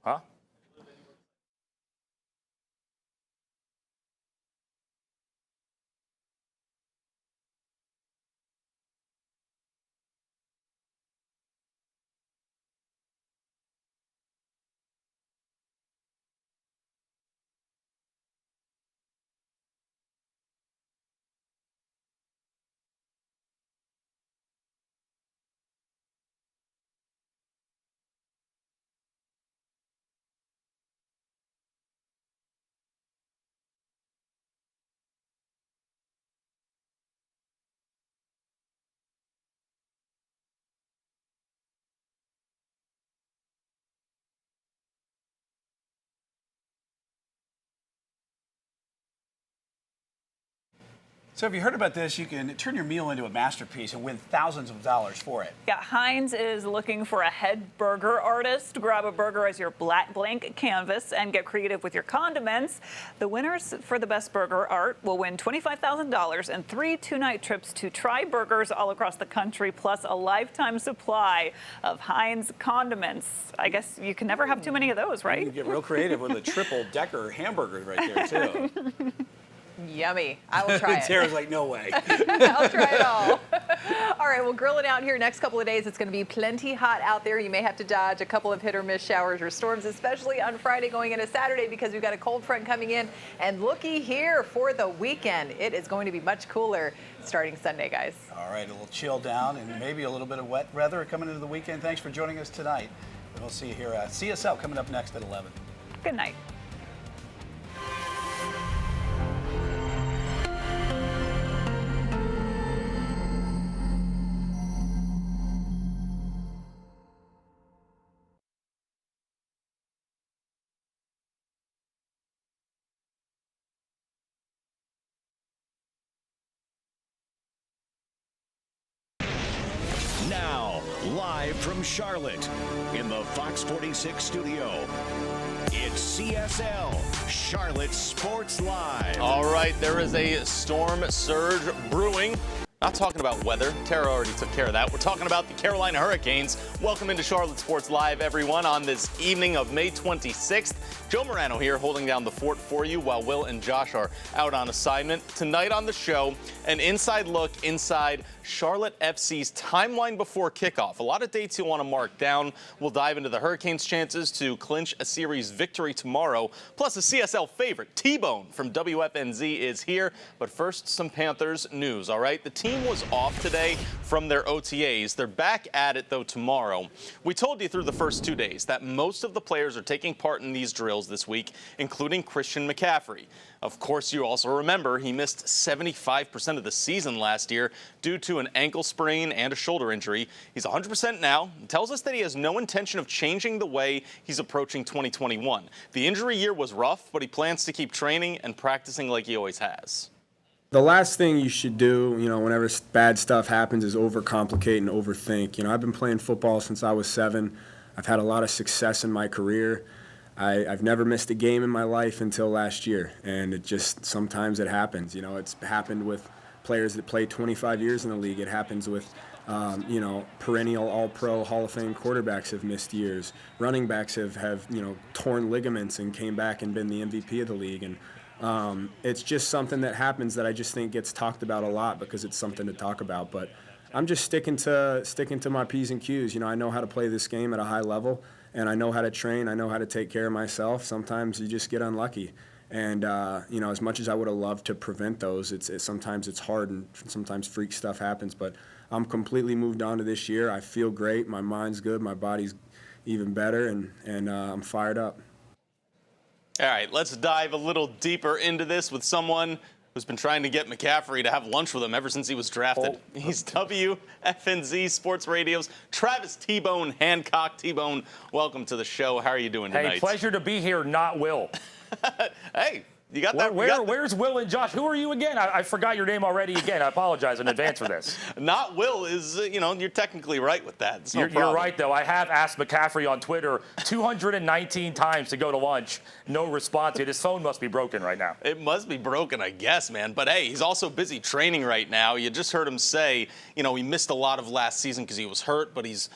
Huh? So have you heard about this? You can turn your meal into a masterpiece and win thousands of dollars for it. Yeah, Heinz is looking for a head burger artist. Grab a burger as your blank canvas and get creative with your condiments. The winners for the best burger art will win $25,000 and 3 two-night trips to try burgers all across the country, plus a lifetime supply of Heinz condiments. I guess you can never have too many of those, right? You can get real creative with a triple-decker hamburger right there, too. Yummy. I will try it. Tara's like, no way. I'll try it all. All right, we'll grill it out here next couple of days. It's going to be plenty hot out there. You may have to dodge a couple of hit or miss showers or storms, especially on Friday going into Saturday, because we've got a cold front coming in. And looky here for the weekend. It is going to be much cooler starting Sunday, guys. All right, a little chill down and maybe a little bit of wet weather coming into the weekend. Thanks for joining us tonight. And we'll see you here at CSL coming up next at 11. Good night. Now, live from Charlotte, in the Fox 46 studio, it's CSL, Charlotte Sports Live. All right, there is a storm surge brewing. Not talking about weather. Tara already took care of that. We're talking about the Carolina Hurricanes. Welcome into Charlotte Sports Live, everyone, on this evening of May 26th. Joe Murano here holding down the fort for you while Will and Josh are out on assignment. Tonight on the show, an inside look inside Charlotte FC's timeline before kickoff. A lot of dates you want to mark down. We'll dive into the Hurricanes' chances to clinch a series victory tomorrow. Plus, a CSL favorite, T-Bone from WFNZ, is here. But first, some Panthers news, all right? The team was off today from their OTAs. They're back at it, though, tomorrow. We told you through the first 2 days that most of the players are taking part in these drills this week, including Christian McCaffrey. Of course, you also remember he missed 75% of the season last year due to an ankle sprain and a shoulder injury. He's 100% now and tells us that he has no intention of changing the way he's approaching 2021. The injury year was rough, but he plans to keep training and practicing like he always has. The last thing you should do, whenever bad stuff happens is overcomplicate and overthink. I've been playing football since I was 7. I've had a lot of success in my career. I've never missed a game in my life until last year, and sometimes it happens. It's happened with players that play 25 years in the league. It happens with, perennial All-Pro Hall of Fame quarterbacks have missed years. Running backs have torn ligaments and came back and been the MVP of the league. And it's just something that happens that I just think gets talked about a lot because it's something to talk about. But I'm just sticking to my P's and Q's. I know how to play this game at a high level. And I know how to train. I know how to take care of myself. Sometimes you just get unlucky. And, as much as I would have loved to prevent those, sometimes it's hard and sometimes freak stuff happens. But I'm completely moved on to this year. I feel great. My mind's good. My body's even better. And I'm fired up. All right, let's dive a little deeper into this with someone who's been trying to get McCaffrey to have lunch with him ever since he was drafted. He's WFNZ Sports Radio's Travis T-Bone Hancock. T-Bone, welcome to the show. How are you doing tonight? Hey, pleasure to be here, not Will. Hey, you got that? Where's Will and Josh? Who are you again? I forgot your name already again. I apologize in advance for this. Not Will is, you're technically right with that. You're right, though. I have asked McCaffrey on Twitter 219 times to go to lunch. No response yet. His phone must be broken right now. It must be broken, I guess, man. But, hey, he's also busy training right now. You just heard him say, he missed a lot of last season because he was hurt, but he's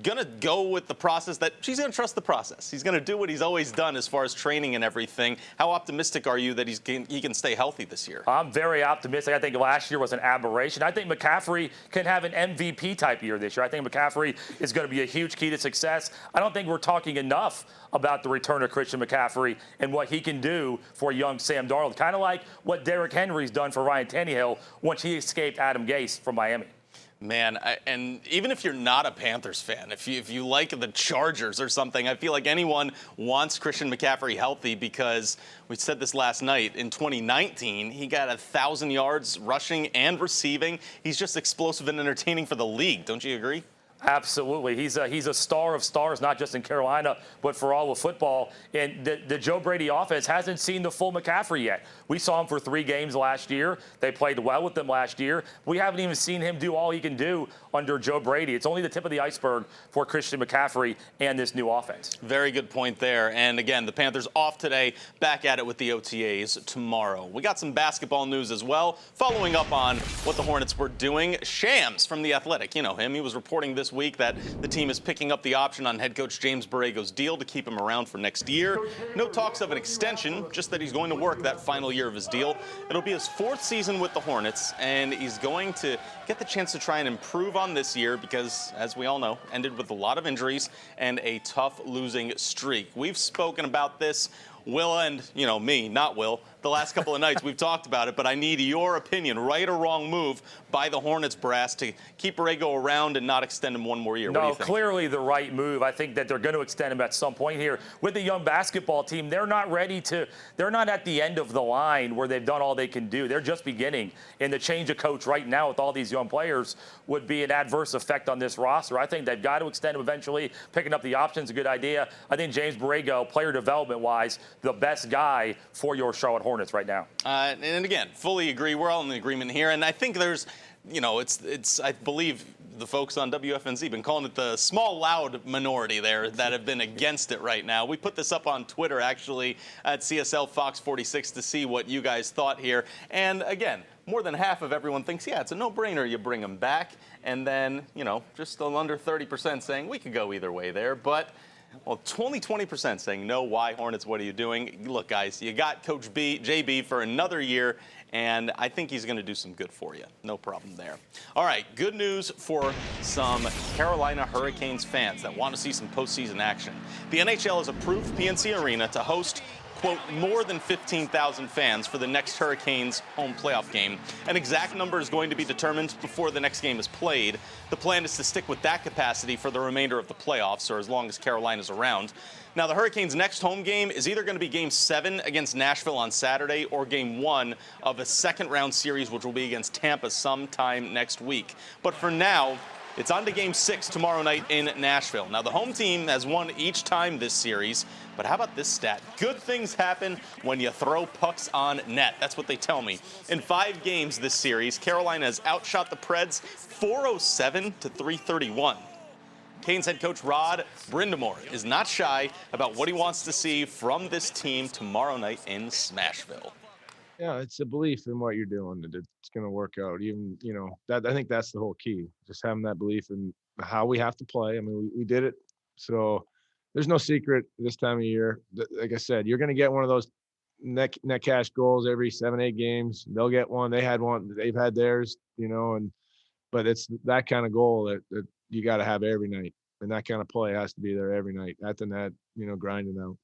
going to go with the process that she's going to trust the process. He's going to do what he's always done as far as training and everything. How optimistic are you that he can stay healthy this year? I'm very optimistic. I think last year was an aberration. I think McCaffrey can have an MVP type year this year. I think McCaffrey is going to be a huge key to success. I don't think we're talking enough about the return of Christian McCaffrey and what he can do for young Sam Darnold, kind of like what Derrick Henry's done for Ryan Tannehill once he escaped Adam Gase from Miami. Man, and even if you're not a Panthers fan, if you like the Chargers or something, I feel like anyone wants Christian McCaffrey healthy, because we said this last night. In 2019, he got 1,000 yards rushing and receiving. He's just explosive and entertaining for the league. Don't you agree? Absolutely. He's a star of stars, not just in Carolina, but for all of football. And the Joe Brady offense hasn't seen the full McCaffrey yet. We saw him for 3 games last year. They played well with him last year. We haven't even seen him do all he can do under Joe Brady. It's only the tip of the iceberg for Christian McCaffrey and this new offense. Very good point there. And again, the Panthers off today, back at it with the OTAs tomorrow. We got some basketball news as well, following up on what the Hornets were doing. Shams from The Athletic, you know him. He was reporting this week that the team is picking up the option on head coach James Borrego's deal to keep him around for next year. No talks of an extension, just that he's going to work that final year of his deal. It'll be his 4th season with the Hornets, and he's going to get the chance to try and improve on this year because, as we all know, ended with a lot of injuries and a tough losing streak. We've spoken about this, Will and, me, not Will, the last couple of nights we've talked about it, but I need your opinion. Right or wrong move by the Hornets brass to keep Borrego around and not extend him one more year? What do you think? Clearly the right move. I think that they're going to extend him at some point here. With the young basketball team, they're not at the end of the line where they've done all they can do. They're just beginning. And the change of coach right now with all these young players would be an adverse effect on this roster. I think they've got to extend him eventually. Picking up the option's a good idea. I think James Borrego, player development-wise, the best guy for your Charlotte Hornets right now. And again, fully agree. We're all in agreement here. And I think there's, it's I believe the folks on WFNZ been calling it the small, loud minority there that have been against it right now. We put this up on Twitter, actually, at CSL Fox 46 to see what you guys thought here. And again, more than half of everyone thinks, yeah, it's a no-brainer. You bring him back. And then, just still under 30% saying we could go either way there. But well, only 20% saying no. Why, Hornets? What are you doing? Look, guys, you got Coach JB for another year, and I think he's going to do some good for you. No problem there. All right, good news for some Carolina Hurricanes fans that want to see some postseason action. The NHL has approved PNC Arena to host, quote, more than 15,000 fans for the next Hurricanes home playoff game. An exact number is going to be determined before the next game is played. The plan is to stick with that capacity for the remainder of the playoffs, or as long as Carolina's around. Now, the Hurricanes' next home game is either going to be Game 7 against Nashville on Saturday or Game 1 of a second-round series, which will be against Tampa sometime next week. But for now, it's on to Game 6 tomorrow night in Nashville. Now, the home team has won each time this series, but how about this stat? Good things happen when you throw pucks on net. That's what they tell me. In 5 games this series, Carolina has outshot the Preds 407 to 331. Canes head coach Rod Brind'AMOUR is not shy about what he wants to see from this team tomorrow night in Smashville. Yeah, it's a belief in what you're doing that it's going to work out. Even, that I think that's the whole key, just having that belief in how we have to play. I mean, we did it. So there's no secret this time of year. Like I said, you're going to get one of those net cash goals every 7-8 games. They'll get one. They had one. They've had theirs, but it's that kind of goal that you got to have every night. And that kind of play has to be there every night at the net, grinding out.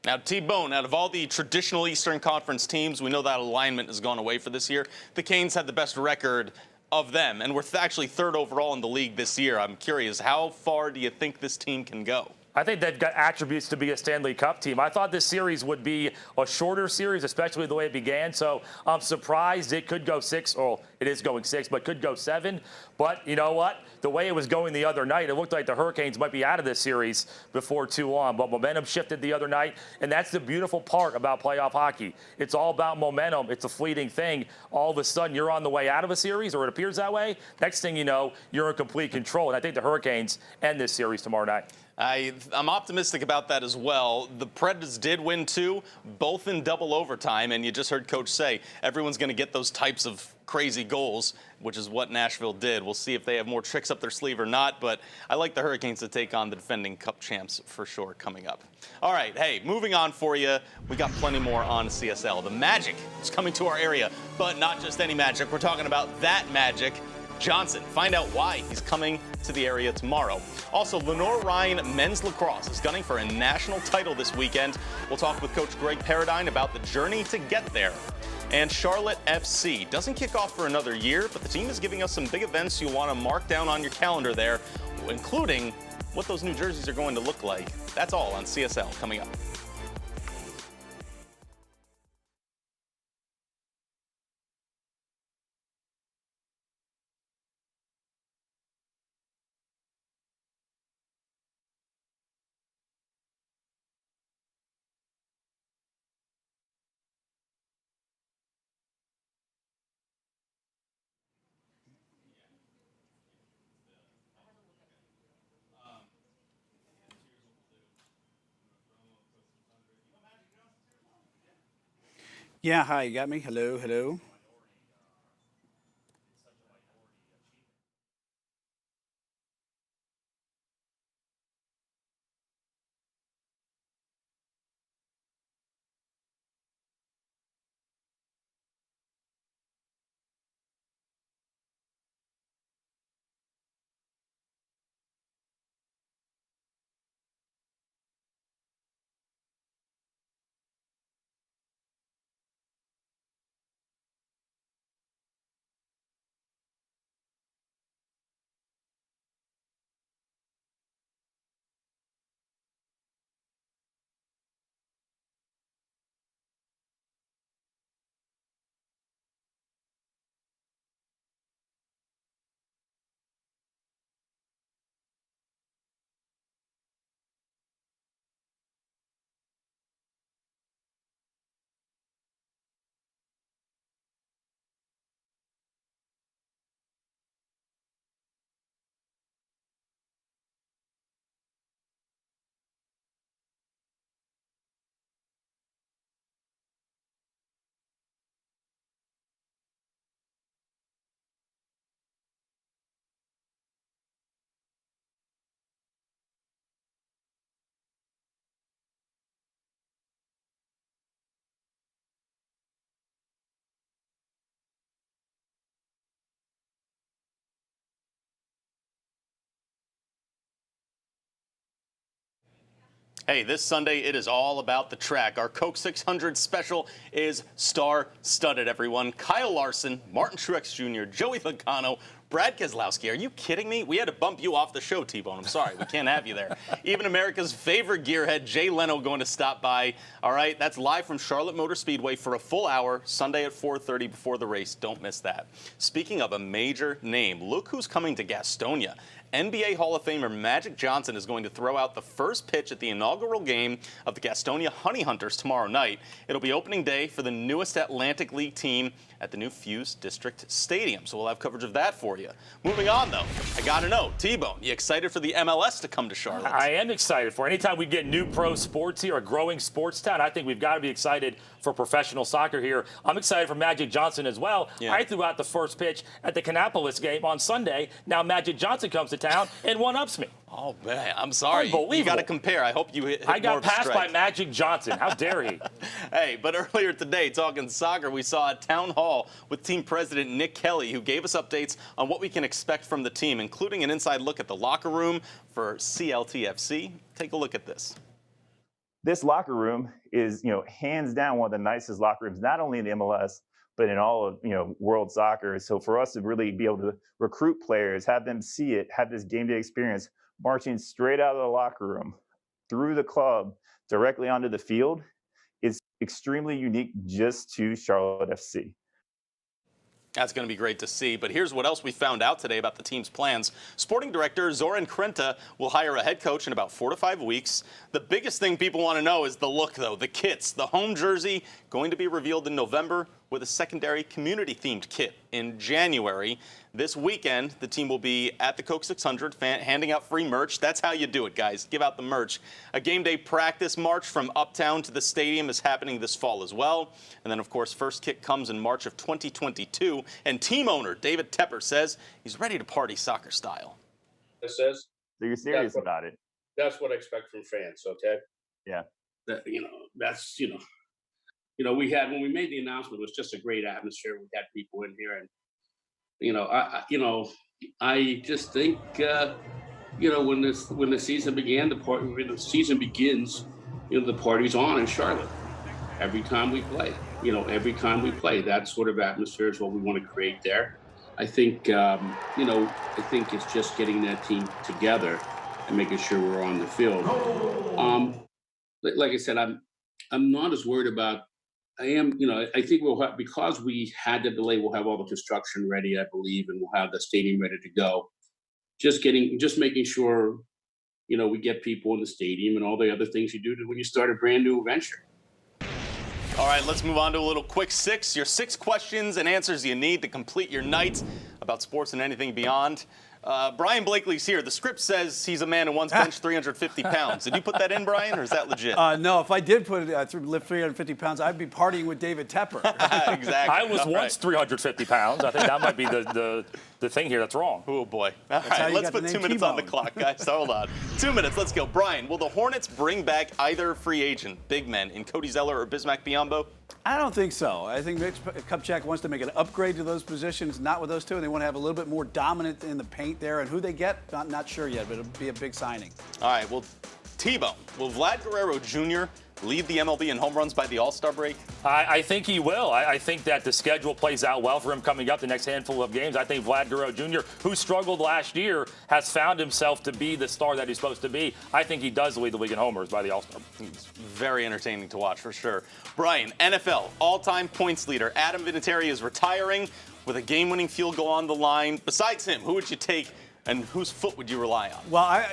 Now, T-Bone, out of all the traditional Eastern Conference teams, we know that alignment has gone away for this year. The Canes had the best record of them, and we're actually 3rd overall in the league this year. I'm curious, how far do you think this team can go? I think they've got attributes to be a Stanley Cup team. I thought this series would be a shorter series, especially the way it began. So I'm surprised it could go 6, or it is going 6, but could go 7. But you know what? The way it was going the other night, it looked like the Hurricanes might be out of this series before too long. But momentum shifted the other night, and that's the beautiful part about playoff hockey. It's all about momentum. It's a fleeting thing. All of a sudden, you're on the way out of a series, or it appears that way. Next thing you know, you're in complete control. And I think the Hurricanes end this series tomorrow night. I'm optimistic about that as well. The Predators did win 2, both in double overtime, and you just heard Coach say everyone's going to get those types of crazy goals, which is what Nashville did. We'll see if they have more tricks up their sleeve or not, but I like the Hurricanes to take on the defending Cup champs for sure coming up. All right, hey, moving on for you. We got plenty more on CSL. The Magic is coming to our area, but not just any Magic. We're talking about that Magic. Johnson. Find out why he's coming to the area tomorrow. Also, LENOIR-RHYNE men's lacrosse is gunning for a national title this weekend. We'll talk with Coach Greg Paradine about the journey to get there. And Charlotte FC doesn't kick off for another year, but the team is giving us some big events you'll want to mark down on your calendar there, including what those new jerseys are going to look like. That's all on CSL coming up. Yeah, hi, you got me? Hello, hello. Hey, this Sunday, it is all about the track. Our Coke 600 special is star-studded, everyone. Kyle Larson, Martin Truex Jr., Joey Logano, Brad Keselowski. Are you kidding me? We had to bump you off the show, T-Bone. I'm sorry. We can't have you there. Even America's favorite gearhead, Jay Leno, going to stop by. All right, that's live from Charlotte Motor Speedway for a full hour, Sunday at 4:30 before the race. Don't miss that. Speaking of a major name, look who's coming to Gastonia. NBA Hall of Famer Magic Johnson is going to throw out the first pitch at the inaugural game of the Gastonia Honey Hunters tomorrow night. It'll be opening day for the newest Atlantic League team at the new Fuse District Stadium, so we'll have coverage of that for you. Moving on, though, I got to know, T-Bone, you excited for the MLS to come to Charlotte? I am excited for it. Anytime we get new pro sports here, a growing sports town, I think we've got to be excited for professional soccer here. I'm excited for Magic Johnson as well. Yeah. I threw out the first pitch at the Canapolis game on Sunday. Now Magic Johnson comes to town and one-ups me. Oh, man, I'm sorry. Unbelievable. You got to compare. I hope you hit I more got of a passed by strike. Magic Johnson. How dare he? Hey, but earlier today, talking soccer, we saw a town hall with team president Nick Kelly, who gave us updates on what we can expect from the team, including an inside look at the locker room for CLTFC. Take a look at this. This locker room is, hands down one of the nicest locker rooms, not only in the MLS, but in all of, world soccer. So for us to really be able to recruit players, have them see it, have this game day experience, marching straight out of the locker room, through the club, directly onto the field, is extremely unique just to Charlotte FC. That's going to be great to see. But here's what else we found out today about the team's plans. Sporting director Zoran Krenta will hire a head coach in about 4 to 5 weeks. The biggest thing people want to know is the look, though, the kits, the home jersey, going to be revealed in November. with a secondary community-themed kit in January. This weekend, the team will be at the Coke 600 handing out free merch. That's how you do it, guys. Give out the merch. A game day practice march from Uptown to the stadium is happening this fall as well. And then, of course, first kit comes in March of 2022. And team owner David Tepper says he's ready to party soccer style. It says. So you're serious about it? That's what I expect from fans. Okay. Yeah. That, that's, we had, when we made the announcement, it was just a great atmosphere. We had people in here, and I just think when the season began, when the season begins, the party's on in Charlotte. Every time we play, that sort of atmosphere is what we want to create there. I think I think it's just getting that team together and making sure we're on the field. Like I said, I'm not as worried about. I am, I think we'll have, because we had the delay, we'll have all the construction ready, I believe, and we'll have the stadium ready to go. Just making sure, we get people in the stadium and all the other things you do when you start a brand new venture. All right, let's move on to a little quick six. Your 6 questions and answers you need to complete your night about sports and anything beyond. Brian Blakely's here. The script says he's a man who once benched 350 pounds. Did you put that in, Brian, or is that legit? No, if I did lift 350 pounds, I'd be partying with David Tepper. Exactly. I was once 350 pounds. I think that might be the thing here that's wrong. Oh, boy. All right, let's put 2 minutes on the clock, guys. Hold on. 2 minutes. Let's go. Brian, will the Hornets bring back either free agent big men in Cody Zeller or Bismack Biyombo? I don't think so. I think Mitch Kupchak wants to make an upgrade to those positions, not with those two, and they want to have a little bit more dominant in the paint there. And who they get, not sure yet, but it'll be a big signing. All right, well, T-Bone, will Vlad Guerrero Jr. lead the MLB in home runs by the All-Star break? I think he will. I think that the schedule plays out well for him coming up the next handful of games. I think Vlad Guerrero Jr., who struggled last year, has found himself to be the star that he's supposed to be. I think he does lead the league in homers by the All-Star. He's very entertaining to watch, for sure. Brian, NFL all-time points leader Adam Vinatieri is retiring with a game-winning field goal on the line. Besides him, who would you take? And whose foot would you rely on? Well,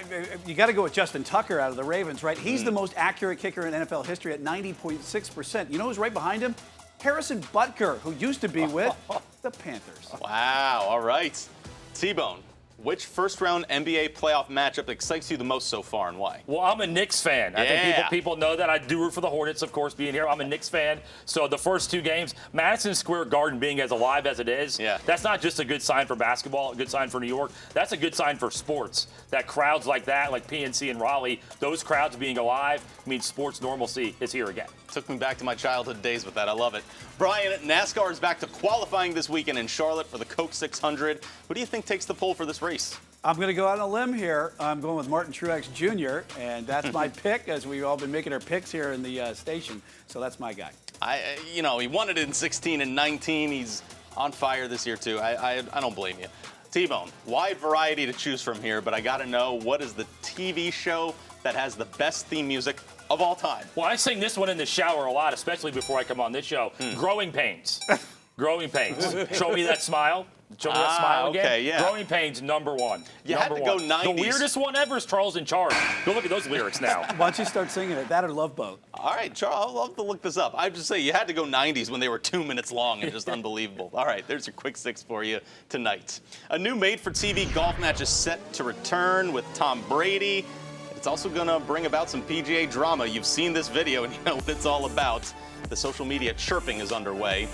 you got to go with Justin Tucker out of the Ravens, right? He's the most accurate kicker in NFL history at 90.6%. You know who's right behind him? Harrison Butker, who used to be with the Panthers. Wow, all right. T-Bone, which first-round NBA playoff matchup excites you the most so far, and why? Well, I'm a Knicks fan. I think people know that. I do root for the Hornets, of course, being here. I'm a Knicks fan. So the first 2 games, Madison Square Garden being as alive as it is, that's not just a good sign for basketball, a good sign for New York. That's a good sign for sports. That crowds like that, like PNC and Raleigh, those crowds being alive means sports normalcy is here again. Took me back to my childhood days with that. I love it. Brian, NASCAR is back to qualifying this weekend in Charlotte for the Coke 600. Who do you think takes the pole for this race? I'm going to go out on a limb here. I'm going with Martin Truex Jr., and that's my pick, as we've all been making our picks here in the station. So that's my guy. He won it in 16 and 19. He's on fire this year, too. I don't blame you. T-Bone, wide variety to choose from here, but I got to know, what is the TV show that has the best theme music of all time? Well, I sing this one in the shower a lot, especially before I come on this show. Growing Pains. Growing Pains. Show me that smile. Show me that smile again. Okay, yeah. Growing Pains, #1. You had to go 90s. The weirdest one ever is Charles in Charge. Go look at those lyrics now. Why don't you start singing it? That or Love Boat. All right, Charles, I'll love to look this up. I just say you had to go 90s when they were 2 minutes long and just unbelievable. All right, there's your quick 6 for you tonight. A new made-for-TV golf match is set to return with Tom Brady. It's also going to bring about some PGA drama. You've seen this video and you know what it's all about. The social media chirping is underway.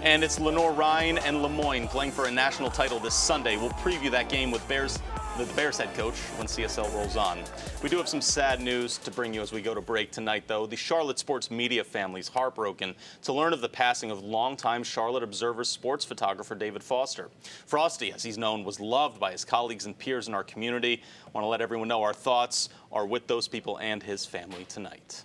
And it's LENOIR-RHYNE and LeMoyne playing for a national title this Sunday. We'll preview that game with the Bears head coach when CSL rolls on. We do have some sad news to bring you as we go to break tonight, though. The Charlotte sports media family is heartbroken to learn of the passing of longtime Charlotte Observer sports photographer David Foster. Frosty, as he's known, was loved by his colleagues and peers in our community. I want to let everyone know our thoughts are with those people and his family tonight.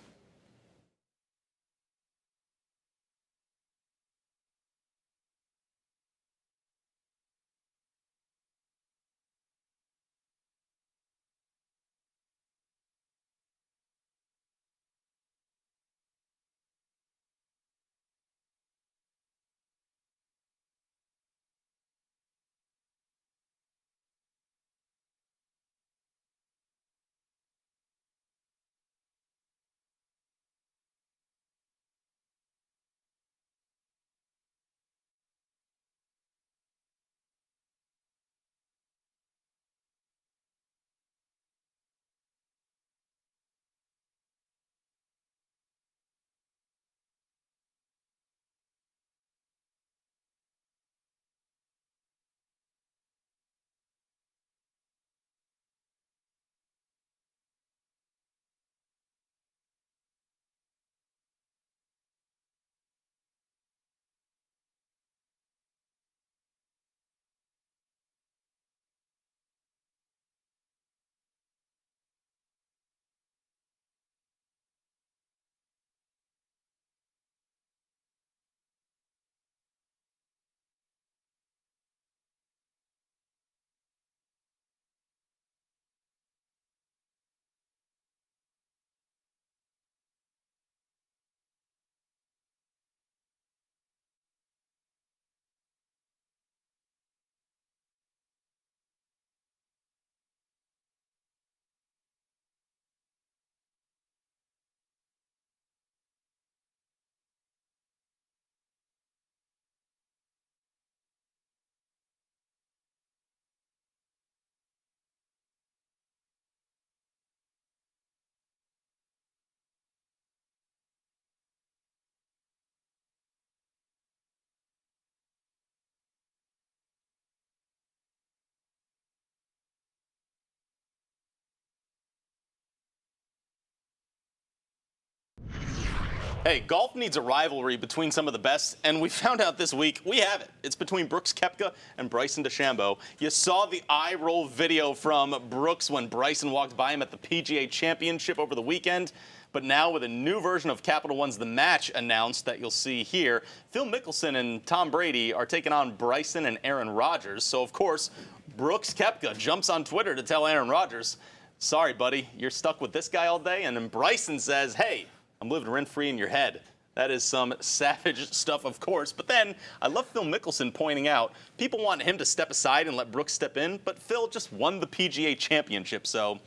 Hey, golf needs a rivalry between some of the best, and we found out this week we have it. It's between Brooks Koepka and Bryson DeChambeau. You saw the eye roll video from Brooks when Bryson walked by him at the PGA Championship over the weekend. But now with a new version of Capital One's The Match announced that you'll see here, Phil Mickelson and Tom Brady are taking on Bryson and Aaron Rodgers. So, of course, Brooks Koepka jumps on Twitter to tell Aaron Rodgers, sorry, buddy, you're stuck with this guy all day. And then Bryson says, hey, I'm living rent-free in your head. That is some savage stuff, of course. But then I love Phil Mickelson pointing out people want him to step aside and let Brooks step in, but Phil just won the PGA Championship, so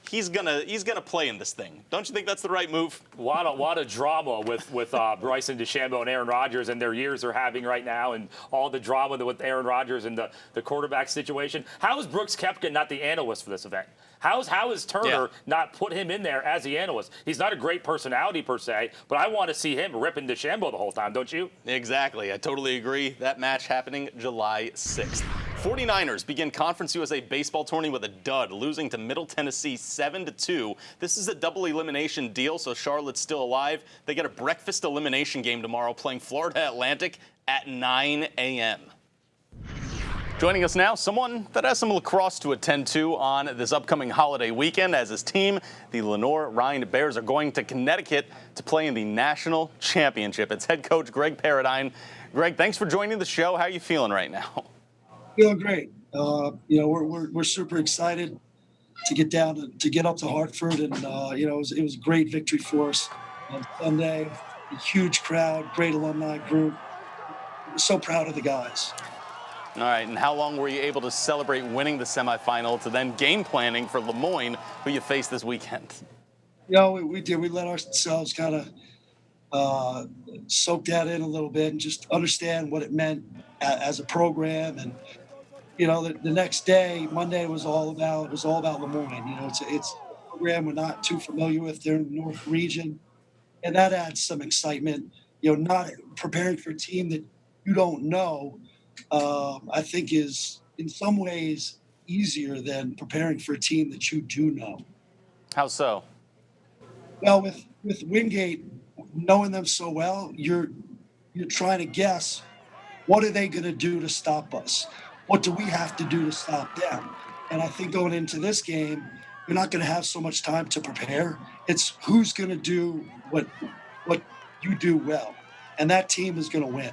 he's gonna play in this thing. Don't you think that's the right move? A lot of drama with Bryson DeChambeau and Aaron Rodgers and their years they're having right now, and all the drama with Aaron Rodgers and the quarterback situation. How is Brooks Koepka not the analyst for this event? How is Turner not put him in there as the analyst? He's not a great personality per se, but I want to see him ripping DeChambeau the whole time, don't you? Exactly. I totally agree. That match happening July 6th. 49ers begin Conference USA baseball tourney with a dud, losing to Middle Tennessee 7-2. This is a double elimination deal, so Charlotte's still alive. They get a breakfast elimination game tomorrow, playing Florida Atlantic at 9 a.m. Joining us now, someone that has some lacrosse to attend to on this upcoming holiday weekend, as his team, the LENOIR-RHYNE Bears, are going to Connecticut to play in the national championship. It's head coach Greg Paradine. Greg, thanks for joining the show. How are you feeling right now? Feeling great. We're super excited to get down to get up to Hartford, and it was a great victory for us on Sunday. A huge crowd, great alumni group. We're so proud of the guys. All right, and how long were you able to celebrate winning the semifinal to then game planning for Lemoyne, who you faced this weekend? We did. We let ourselves kind of soak that in a little bit and just understand what it meant as a program. And the next day, Monday, was all about Lemoyne. It's a program we're not too familiar with. They're in the North region, and that adds some excitement. Not preparing for a team that you don't know. I think is in some ways easier than preparing for a team that you do know. How so? Well, with Wingate, knowing them so well, you're trying to guess, what are they going to do to stop us? What do we have to do to stop them? And I think going into this game, you're not going to have so much time to prepare. It's who's going to do what you do well, and that team is going to win.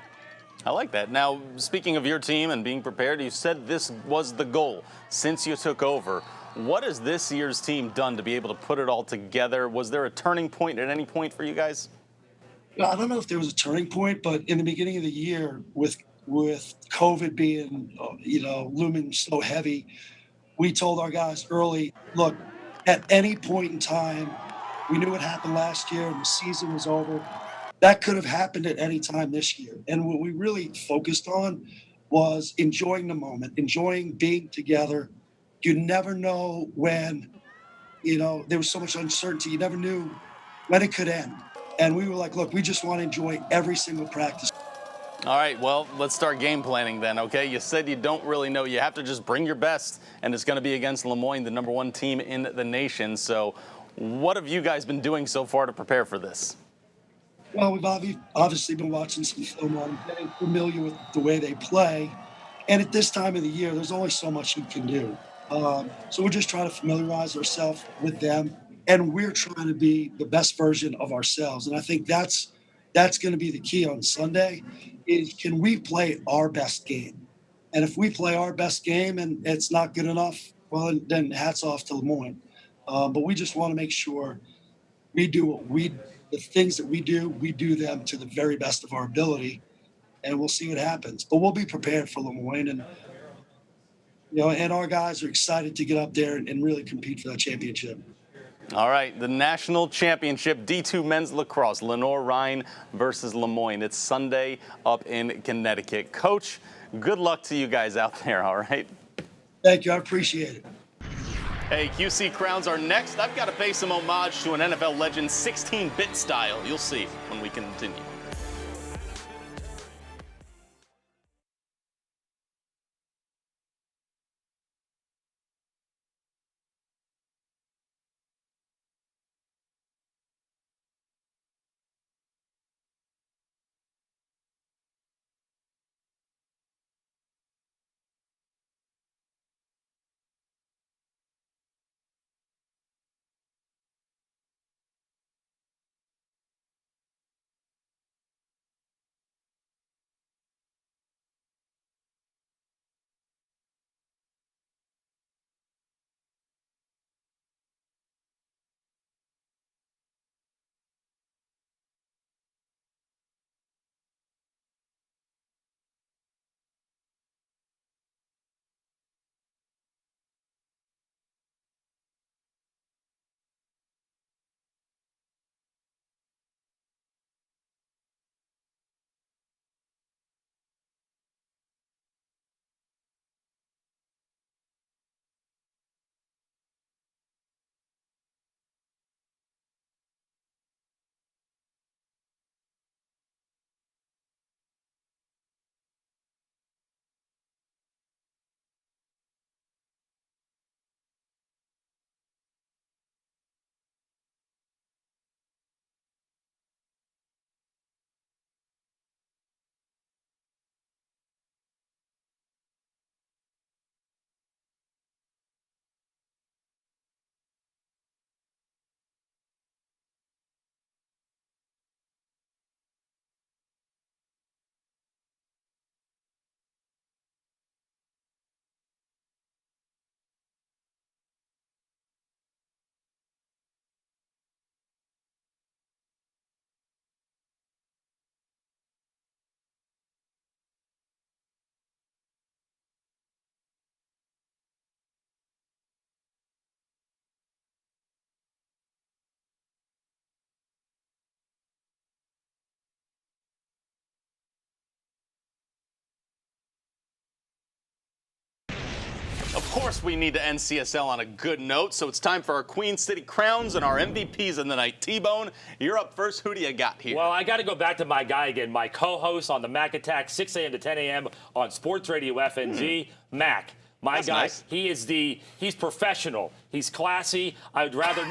I like that. Now, speaking of your team and being prepared, you said this was the goal since you took over. What has this year's team done to be able to put it all together? Was there a turning point at any point for you guys? I don't know if there was a turning point, but in the beginning of the year, with COVID being, looming so heavy, we told our guys early, look, at any point in time, we knew what happened last year and the season was over. That could have happened at any time this year. And what we really focused on was enjoying the moment, enjoying being together. You never know when, there was so much uncertainty. You never knew when it could end. And we were like, look, we just want to enjoy every single practice. All right, well, let's start game planning then, okay? You said you don't really know. You have to just bring your best, and it's going to be against Lemoyne, the #1 team in the nation. So what have you guys been doing so far to prepare for this? Well, we've obviously been watching some film on them, getting familiar with the way they play. And at this time of the year, there's only so much you can do. So we're just trying to familiarize ourselves with them, and we're trying to be the best version of ourselves. And I think that's going to be the key on Sunday, is can we play our best game? And if we play our best game and it's not good enough, well, then hats off to Lemoyne. But we just want to make sure we do the things that we do them to the very best of our ability, and we'll see what happens. But we'll be prepared for Lemoyne, and and our guys are excited to get up there and really compete for that championship. All right, the national championship, D2 men's lacrosse, LENOIR-RHYNE versus Lemoyne. It's Sunday up in Connecticut. Coach, good luck to you guys out there, all right? Thank you, I appreciate it. Hey, QC Crowns are next. I've got to pay some homage to an NFL legend, 16-bit style. You'll see when we continue. course, we need to end CSL on a good note, so it's time for our Queen City Crowns and our MVPs of the night. T-Bone, you're up first. Who do you got here? Well, I got to go back to my guy again, my co-host on the Mac Attack, 6 a.m. to 10 a.m. on Sports Radio FNZ, Mac. My That's guy, nice. he's professional. He's classy. I'd rather,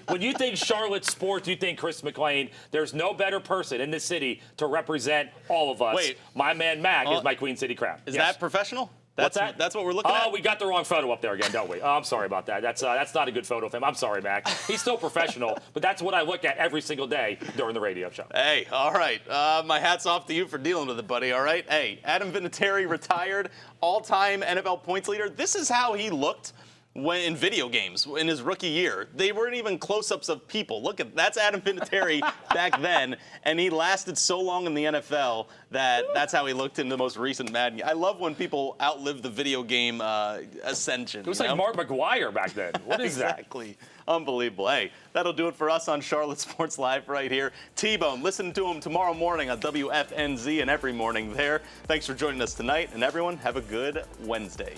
when you think Charlotte sports, you think Chris McLean. There's no better person in the city to represent all of us. Wait. My man Mac is my Queen City Crown. Is Yes. that professional? What's that? That's what we're looking at? Oh, we got the wrong photo up there again, don't we? Oh, I'm sorry about that. That's not a good photo of him. I'm sorry, Mac. He's still professional, but that's what I look at every single day during the radio show. Hey, all right. My hat's off to you for dealing with it, buddy, all right? Hey, Adam Vinatieri retired, all-time NFL points leader. This is how he looked when in video games in his rookie year. They weren't even close-ups of people. Look at that's Adam Vinatieri back then, and he lasted so long in the NFL that's how he looked in the most recent Madden. I love when people outlive the video game ascension. It was like Mark McGuire back then. What is exactly. Unbelievable. Hey, that'll do it for us on Charlotte Sports Live right here. T-Bone, listen to him tomorrow morning on WFNZ and every morning there. Thanks for joining us tonight, and everyone, have a good Wednesday.